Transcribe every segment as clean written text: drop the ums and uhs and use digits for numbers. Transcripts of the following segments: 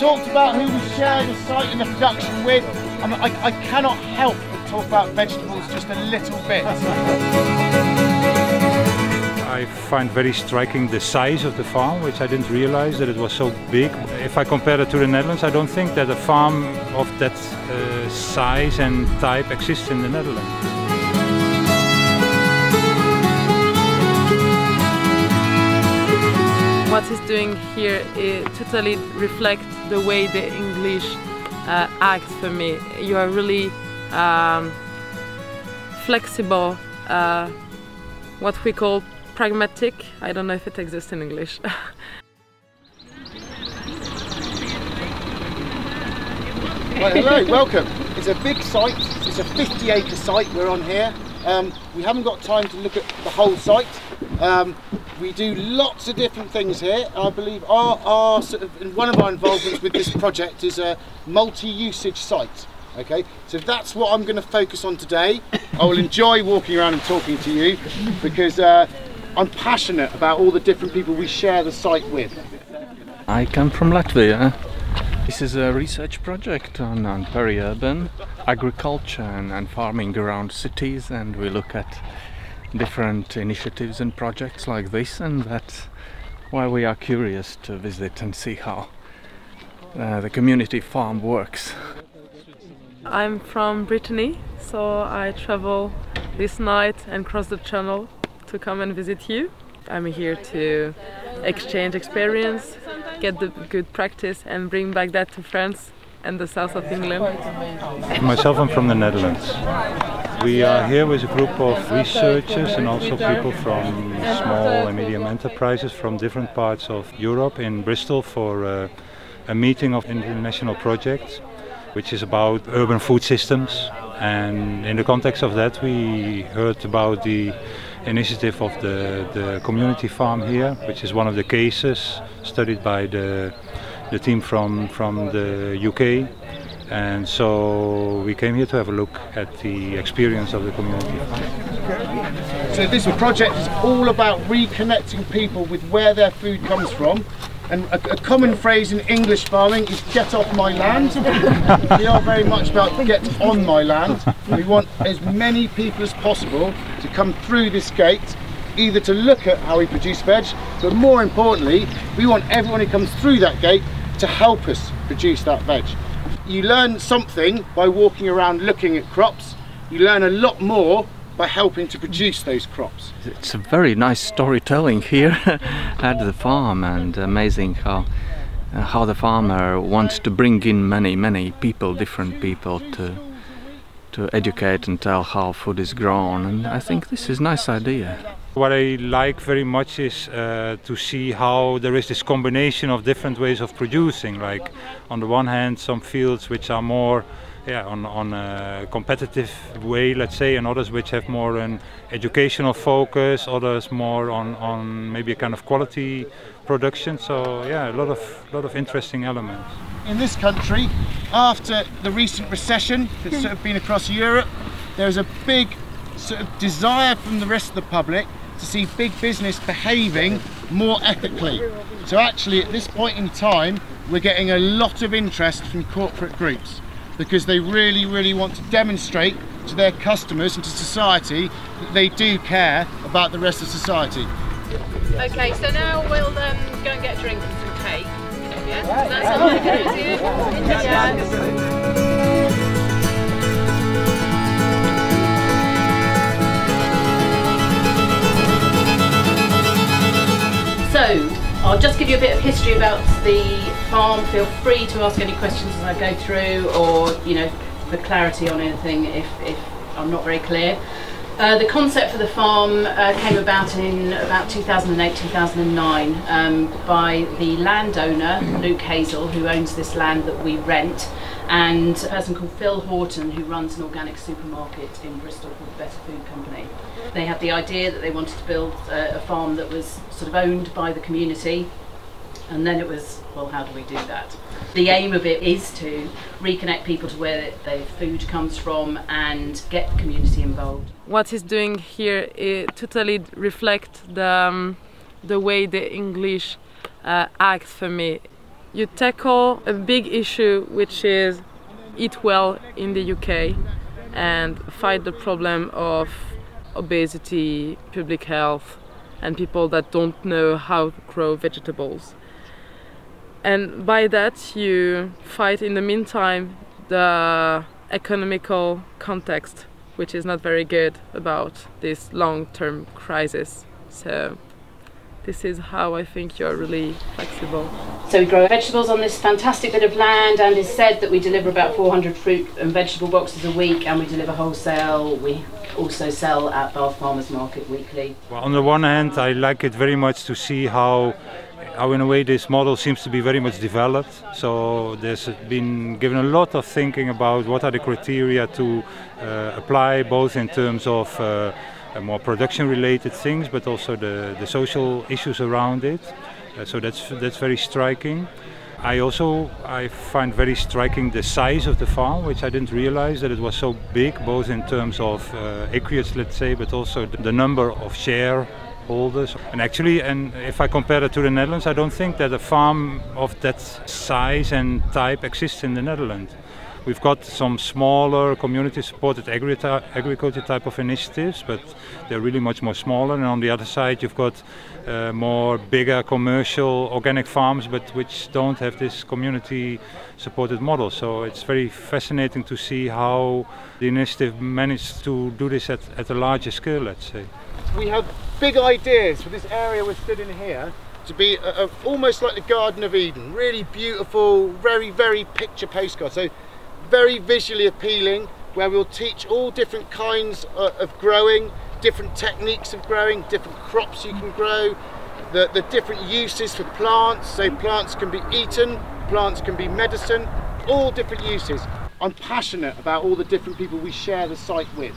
talked about who we share the site and the production with, and I cannot help but talk about vegetables just a little bit. I find very striking the size of the farm, which I didn't realize that it was so big. If I compare it to the Netherlands, I don't think that a farm of that size and type exists in the Netherlands. What he's doing here totally reflects the way the English act for me. You are really flexible, what we call pragmatic. I don't know if it exists in English. Right, hello, welcome. It's a big site, it's a 50-acre site we're on here. We haven't got time to look at the whole site. We do lots of different things here. I believe our sort of, one of our involvements with this project is a multi-usage site. Okay, so that's what I'm going to focus on today. I will enjoy walking around and talking to you because I'm passionate about all the different people we share the site with. I come from Latvia. This is a research project on peri-urban agriculture and farming around cities, and we look at different initiatives and projects like this, and that's why we are curious to visit and see how the community farm works. I'm from Brittany, so I travel this night and cross the channel to come and visit you. I'm here to exchange experience, get the good practice and bring back that to France and the south of England. Myself, I'm from the Netherlands. We are here with a group of researchers and also people from small and medium enterprises from different parts of Europe in Bristol for a meeting of international projects, which is about urban food systems. And in the context of that, we heard about the initiative of the community farm here, which is one of the cases studied by the team from the UK. And so we came here to have a look at the experience of the community farm. So this project is all about reconnecting people with where their food comes from. And a common phrase in English farming is get off my land. We are very much about get on my land. We want as many people as possible to come through this gate, either to look at how we produce veg, but more importantly, we want everyone who comes through that gate to help us produce that veg. You learn something by walking around looking at crops. You learn a lot more by helping to produce those crops. It's a very nice storytelling here at the farm, and amazing how the farmer wants to bring in many people, different people to educate and tell how food is grown, and I think this is a nice idea. What I like very much is to see how there is this combination of different ways of producing. Like on the one hand, some fields which are more on a competitive way, let's say, and others which have more an educational focus, others more on maybe a kind of quality production. So yeah, a lot of interesting elements. In this country, after the recent recession that's sort of been across Europe, there's a big sort of desire from the rest of the public to see big business behaving more ethically. So actually at this point in time, we're getting a lot of interest from corporate groups, because they really want to demonstrate to their customers and to society that they do care about the rest of society. Okay, so now we'll go and get a drink and some cake. Yeah? Does that sound okay to you? Yeah. So, I'll just give you a bit of history about the farm. Feel free to ask any questions as I go through, or for clarity on anything if I'm not very clear. The concept for the farm came about in about 2008-2009 by the landowner Luke Hazel, who owns this land that we rent, and a person called Phil Horton, who runs an organic supermarket in Bristol called the Better Food Company. They had the idea that they wanted to build a farm that was sort of owned by the community, and then it was, well, how do we do that? The aim of it is to reconnect people to where their food comes from and get the community involved. What he's doing here totally reflects the way the English act for me. You tackle a big issue, which is eat well in the UK and fight the problem of obesity, public health, and people that don't know how to grow vegetables. And by that you fight in the meantime the economical context, which is not very good about this long-term crisis. So this is how I think you're really flexible. So we grow vegetables on this fantastic bit of land, and it's said that we deliver about 400 fruit and vegetable boxes a week, and we deliver wholesale. We also sell at Bath Farmers Market weekly. Well, on the one hand, I like it very much to see how in a way this model seems to be very much developed. So there's been given a lot of thinking about what are the criteria to apply, both in terms of more production related things, but also the social issues around it. So that's very striking. I find very striking the size of the farm, which I didn't realize that it was so big, both in terms of acreage, let's say, but also the number of shareholders. And actually, and if I compare it to the Netherlands, I don't think that a farm of that size and type exists in the Netherlands. We've got some smaller community-supported agriculture type of initiatives, but they're really much more smaller. And on the other side, you've got more bigger commercial organic farms, but which don't have this community-supported model. So it's very fascinating to see how the initiative managed to do this at a larger scale, let's say. We have big ideas for this area we're stood in here to be almost like the Garden of Eden. Really beautiful, very, very picture postcard. So very visually appealing, where we'll teach all different kinds of growing, different techniques of growing, different crops you can grow, the different uses for plants. So plants can be eaten, plants can be medicine, all different uses. I'm passionate about all the different people we share the site with.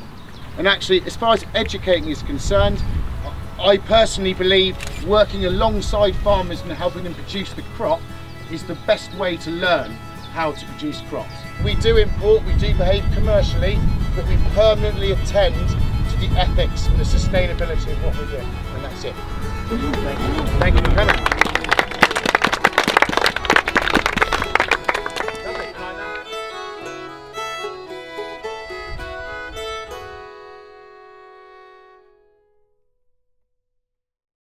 And actually, as far as educating is concerned, I personally believe working alongside farmers and helping them produce the crop is the best way to learn how to produce crops. We do import, we do behave commercially, but we permanently attend to the ethics and the sustainability of what we're doing, and that's it. Thank you for coming.